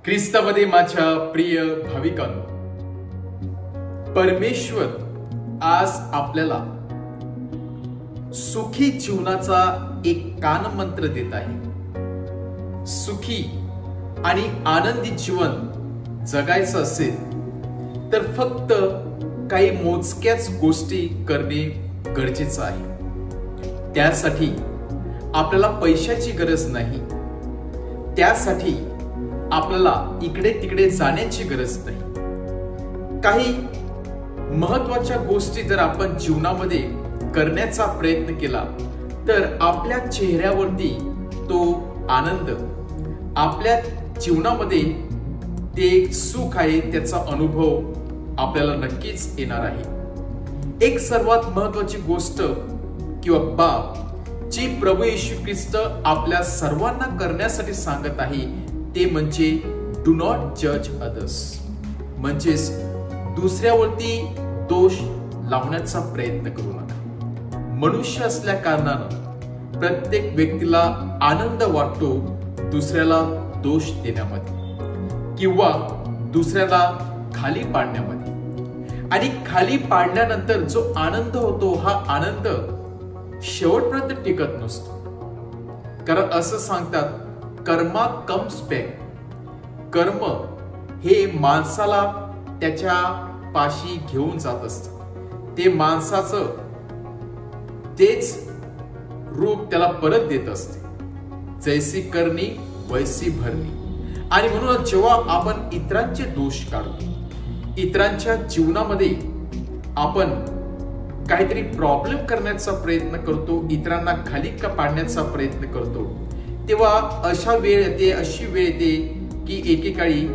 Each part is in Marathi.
ख्रिस्तामध्ये माझ्या प्रिय भाविकांनो, परमेश्वर आज आपल्याला सुखी जीवनाचा एक कानमंत्र देत आहे। सुखी आणि आनंदी जीवन जगायचं असेल तर फक्त काही मोजक्याच गोष्टी करणे गरजेचं आहे। त्यासाठी आपल्याला पैशाची गरज नाही, त्यासाठी आपल्याला इकडे तिकडे जाण्याची गरज नाही। काही महत्त्वाच्या गोष्टी जर आपण जीवनामध्ये करण्याचा प्रयत्न केला तर आपल्या चेहऱ्यावरती तो आनंद, आपल्या जीवनामध्ये ते सुख आहे त्याचा अनुभव आपल्याला नक्कीच येणार आहे। एक सर्वात महत्त्वाची गोष्ट किंवा बाब जी प्रभू येशू ख्रिस्त आपल्या सर्वांना करण्यासाठी सांगत आहे ते म्हणजे डू नॉट जज अदर्स, म्हणजेच दुसऱ्यावरती दोष लावण्याचा प्रयत्न करू नका। मनुष्य असल्या कारणानं प्रत्येक व्यक्तीला आनंद वाटतो दुसऱ्याला दोष देण्यामध्ये किंवा दुसऱ्याला खाली पाडण्यामध्ये, आणि खाली पाडल्यानंतर जो आनंद होतो हा आनंद शेवटपर्यंत टिकत नसतो। कारण असं सांगतात, कर्मा कम्स बॅक। कर्म हे माणसाला त्याच्या पाशी घेऊन जात असतं, ते माणसाचं तेच रूप त्याला परत देत असते। जैसी करणी वैसी भरणी। आणि म्हणून जेव्हा आपण इतरांचे दोष काढतो, इतरांच्या जीवनामध्ये आपण काहीतरी प्रॉब्लेम करण्याचा प्रयत्न करतो, इतरांना खाली पाडण्याचा प्रयत्न करतो, तेव्हा अशा वेळ येते, अशी वेळ येते की एकेकाळी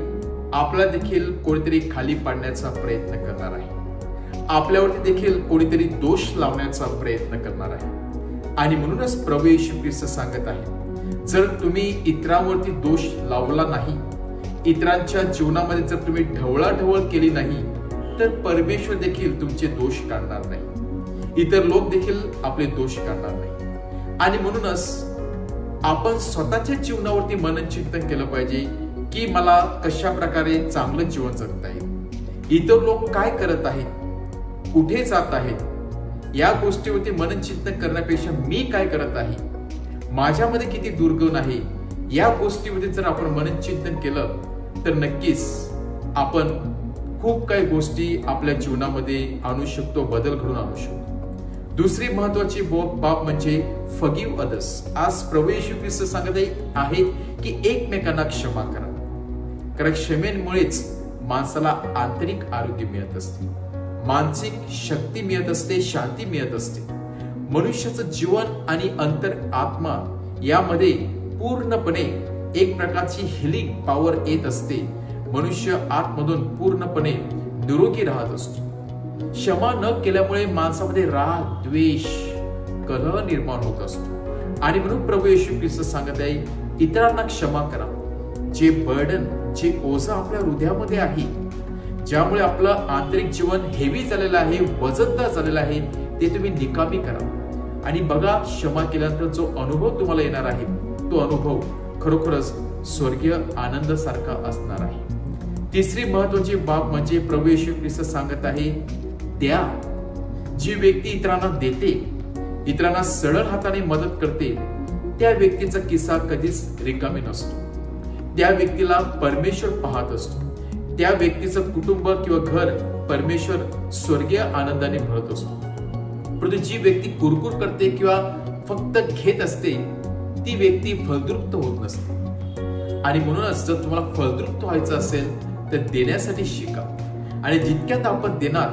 आपला देखील कोणीतरी खाली पाडण्याचा प्रयत्न करणार आहे, आपल्यावरती देखील कोणीतरी दोष लावण्याचा प्रयत्न करणार आहे। आणि म्हणूनच प्रभू येशू ख्रिस्त सांगत आहे, जर तुम्ही इतरांवरती दोष लावला नाही, इतरांच्या जीवनामध्ये जर तुम्ही ढवळाढवळ केली नाही तर परमेश्वर देखील तुमचे दोष काढणार नाही, इतर लोक देखील आपले दोष काढणार नाही। आणि म्हणूनच आपण स्वतःच्या जीवनावरती मननचिंतन केलं पाहिजे की मला कशा प्रकारे चांगलं जीवन जगता येईल, इतर लोक काय करत आहेत, कुठे जात आहेत, या गोष्टीवरती मननचिंतन करण्यापेक्षा मी काय करत आहे, माझ्यामध्ये किती दुर्गुण आहे, या गोष्टीमध्ये जर आपण मननचिंतन केलं तर नक्कीच आपण खूप काही गोष्टी आपल्या जीवनामध्ये आणू शकतो, बदल घडून आणू शकतो। दुसरी महत्वाची बाब म्हणजे फॉरगिव्ह अदर्स। आज प्रभू येशू ख्रिस्त सांगत आहे की एकमेकांना क्षमा करा, कारण क्षमेमुळेच माणसाला आंतरिक आरोग्य मिळत असते, मानसिक शक्ती मिळत असते, शांती मिळत असते। मनुष्याचं जीवन आणि अंतर आत्मा यामध्ये पूर्णपणे एक प्रकारची हिलिंग पॉवर येत असते। मनुष्य आतमधून पूर्णपणे निरोगी राहत असतो। क्षमा न केल्यामुळे माणसामध्ये राग, द्वेष, कलह निर्माण होत असतो। आणि म्हणून प्रभू येशू ख्रिस्त सांगत आहे, इतरांना क्षमा करा। जे बर्डन, जे ओझं आपल्या हृदयामध्ये आहे, ज्यामुळे आपलं आंतरिक जीवन हेवी झालेलं आहे, वजनदार झालेलं आहे, ते तुम्ही निकामी करा। आणि बघा, क्षमा केल्यानंतर जो अनुभव तुम्हाला येणार आहे तो अनुभव खरोखरच स्वर्गीय आनंदासारखा असणार आहे। तिसरी महत्वाची बाब म्हणजे प्रभू येशू ख्रिस्त सांगत आहे, द्या। जी व्यक्ती इतरांना देते, इतरांना सरळ हाताने मदत करते, त्या व्यक्तीचा किस्सा कधीच रिकामी नसतो। त्या व्यक्तीला परमेश्वर पाहत असतो, त्या व्यक्तीचं कुटुंब किंवा घर परमेश्वर स्वर्गीय आनंदाने भरत असतो। परंतु जी व्यक्ती कुरकुर करते किंवा फक्त घेत असते ती व्यक्ती फलद्रुप्त होत नसते। आणि म्हणूनच जर तुम्हाला फलद्रुप्त व्हायचं असेल तर देण्यासाठी शिका, आणि जितक्यात आपण देणार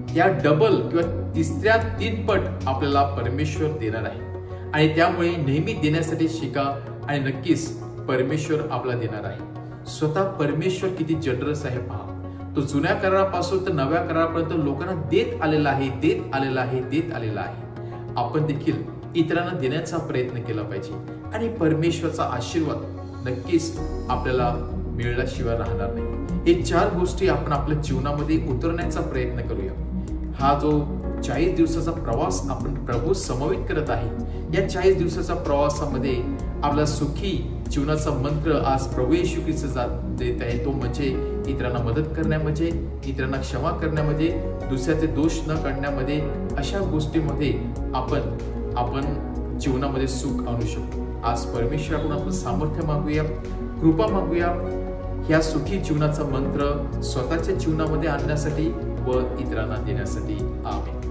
त्या डबल किंवा तिसऱ्या 3 पट आपल्याला परमेश्वर देणार आहे। आणि त्यामुळे नेहमी देण्यासाठी शिका आणि नक्कीच परमेश्वर आपल्याला देणार आहे। स्वतः परमेश्वर किती जनरस आहे पहा, तो जुन्या करारापासून तर नव्या करारापर्यंत लोकांना देत आलेला आहे, देत आलेला आहे, देत आलेला आहे। आपण देखील इतरांना देण्याचा प्रयत्न केला पाहिजे आणि परमेश्वराचा आशीर्वाद नक्कीच आपल्याला मिळण्याशिवाय राहणार नाही। हे 4 गोष्टी आपण आपल्या जीवनामध्ये उतरण्याचा प्रयत्न करूया। हा जो 40 दिवसाचा प्रवास आपण प्रभू समवित करत आहे, या 40 दिवसाच्या प्रवासामध्ये आपला सुखी जीवनाचा मंत्र आज प्रभू येशू ख्रिस्त देत आहे, तो म्हणजे इतरांना मदत करण्यामध्ये, इतरांना क्षमा करण्यामध्ये, दुसऱ्याचे दोष न काढण्यामध्ये, अशा गोष्टीमध्ये आपण जीवनामध्ये सुख आणू शकतो. आज परमेश्वराकडून आपण सामर्थ्य मागूया, कृपा मागूया, ह्या सुखी जीवनाचा मंत्र स्वतःच्या जीवनामध्ये आणण्यासाठी व इतरांना देण्यासाठी. आमेन.